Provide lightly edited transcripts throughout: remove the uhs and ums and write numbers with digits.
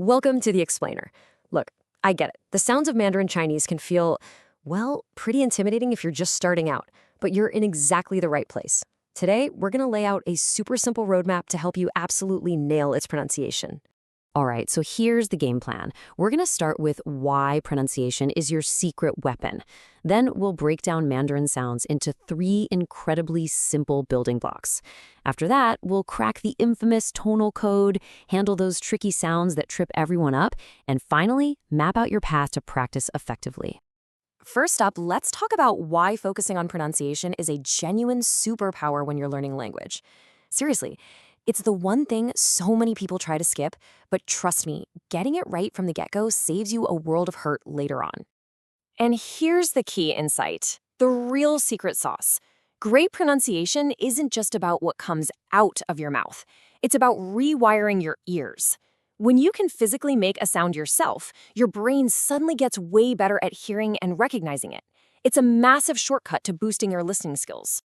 Welcome to the Explainer. Look, I get it. The sounds of Mandarin Chinese can feel, well, pretty intimidating if you're just starting out, but you're in exactly the right place. Today, we're going to lay out a super simple roadmap to help you absolutely nail its pronunciation. All right, so here's the game plan. We're going to start with why pronunciation is your secret weapon. Then we'll break down Mandarin sounds into 3 incredibly simple building blocks. After that, we'll crack the infamous tonal code, handle those tricky sounds that trip everyone up, and finally, map out your path to practice effectively. First up, let's talk about why focusing on pronunciation is a genuine superpower when you're learning language. Seriously, it's the one thing so many people try to skip, but trust me, getting it right from the get-go saves you a world of hurt later on. And here's the key insight, the real secret sauce. Great pronunciation isn't just about what comes out of your mouth. It's about rewiring your ears. When you can physically make a sound yourself, your brain suddenly gets way better at hearing and recognizing it. It's a massive shortcut to boosting your listening skills.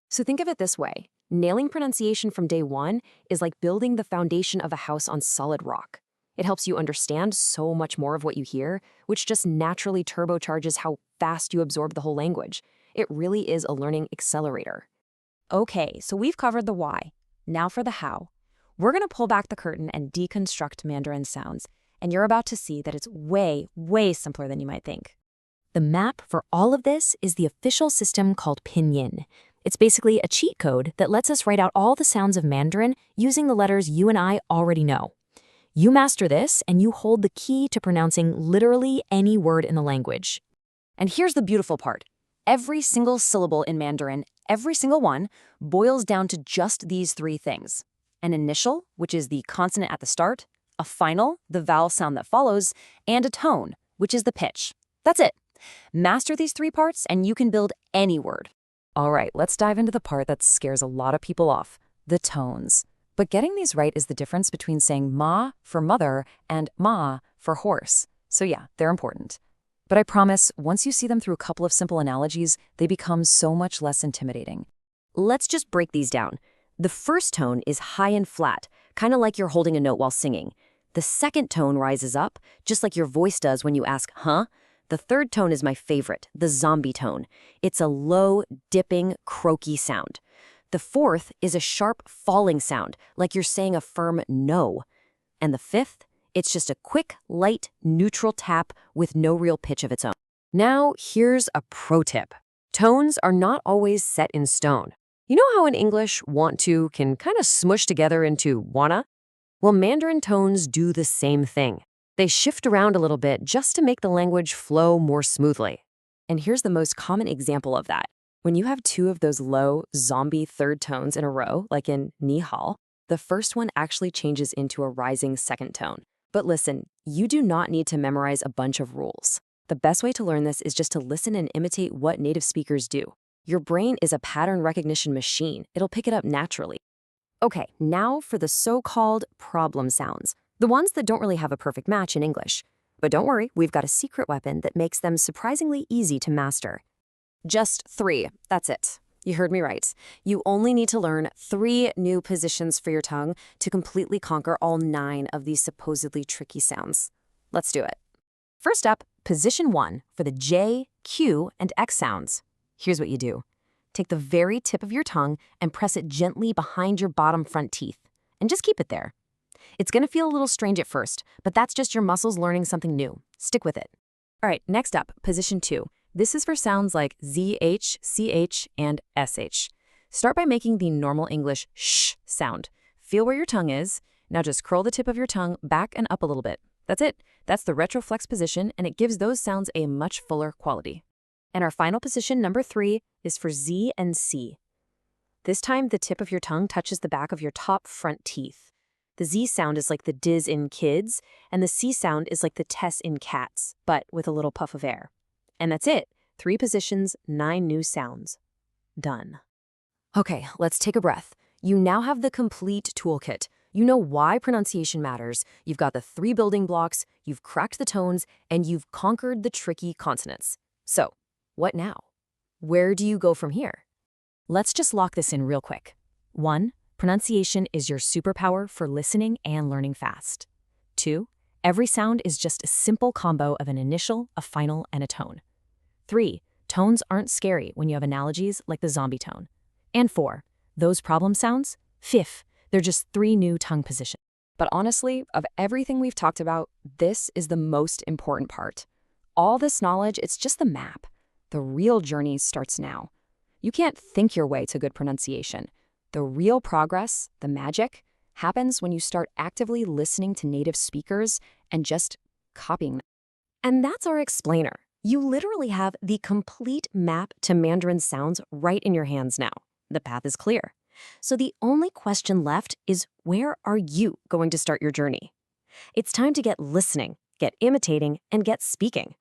So think of it this way. Nailing pronunciation from day one is like building the foundation of a house on solid rock. It helps you understand so much more of what you hear, which just naturally turbocharges how fast you absorb the whole language. It really is a learning accelerator. Okay, so we've covered the why. Now for the how. We're going to pull back the curtain and deconstruct Mandarin sounds, and you're about to see that it's way, way simpler than you might think. The map for all of this is the official system called Pinyin. It's basically a cheat code that lets us write out all the sounds of Mandarin using the letters you and I already know. You master this, and you hold the key to pronouncing literally any word in the language. And here's the beautiful part. Every single syllable in Mandarin, every single one, boils down to just these 3 things. An initial, which is the consonant at the start, a final, the vowel sound that follows, and a tone, which is the pitch. That's it. Master these 3 parts, and you can build any word. All right, let's dive into the part that scares a lot of people off, the tones. But getting these right is the difference between saying ma for mother and ma for horse. So yeah, they're important. But I promise, once you see them through a couple of simple analogies, they become so much less intimidating. Let's just break these down. The first tone is high and flat, kind of like you're holding a note while singing. The second tone rises up, just like your voice does when you ask, huh? The third tone is my favorite, the zombie tone. It's a low, dipping, croaky sound. The fourth is a sharp, falling sound, like you're saying a firm no. And the fifth, it's just a quick, light, neutral tap with no real pitch of its own. Now, here's a pro tip. Tones are not always set in stone. You know how in English, want to can kind of smush together into wanna? Well, Mandarin tones do the same thing. They shift around a little bit just to make the language flow more smoothly. And here's the most common example of that. When you have 2 of those low, zombie third tones in a row, like in ni hao, the first one actually changes into a rising second tone. But listen, you do not need to memorize a bunch of rules. The best way to learn this is just to listen and imitate what native speakers do. Your brain is a pattern recognition machine. It'll pick it up naturally. Okay, now for the so-called problem sounds. The ones that don't really have a perfect match in English. But don't worry, we've got a secret weapon that makes them surprisingly easy to master. Just 3, that's it. You heard me right. You only need to learn 3 new positions for your tongue to completely conquer all 9 of these supposedly tricky sounds. Let's do it. First up, position 1 for the J, Q, and X sounds. Here's what you do. Take the very tip of your tongue and press it gently behind your bottom front teeth. And just keep it there. It's going to feel a little strange at first, but that's just your muscles learning something new. Stick with it. All right, next up, position 2. This is for sounds like ZH, CH, and SH. Start by making the normal English sh sound. Feel where your tongue is. Now just curl the tip of your tongue back and up a little bit. That's it. That's the retroflex position, and it gives those sounds a much fuller quality. And our final position, number 3, is for Z and C. This time, the tip of your tongue touches the back of your top front teeth. The Z sound is like the diz in kids, and the C sound is like the tess in cats, but with a little puff of air. And that's it. 3 positions, 9 new sounds. Done. Okay, let's take a breath. You now have the complete toolkit. You know why pronunciation matters. You've got the 3 building blocks, you've cracked the tones, and you've conquered the tricky consonants. So, what now? Where do you go from here? Let's just lock this in real quick. 1. Pronunciation is your superpower for listening and learning fast. 2. Every sound is just a simple combo of an initial, a final, and a tone. 3. Tones aren't scary when you have analogies like the zombie tone. And 4. Those problem sounds? 5. They're just 3 new tongue positions. But honestly, of everything we've talked about, this is the most important part. All this knowledge, it's just the map. The real journey starts now. You can't think your way to good pronunciation. The real progress, the magic, happens when you start actively listening to native speakers and just copying them. And that's our explainer. You literally have the complete map to Mandarin sounds right in your hands now. The path is clear. So the only question left is, where are you going to start your journey? It's time to get listening, get imitating, and get speaking.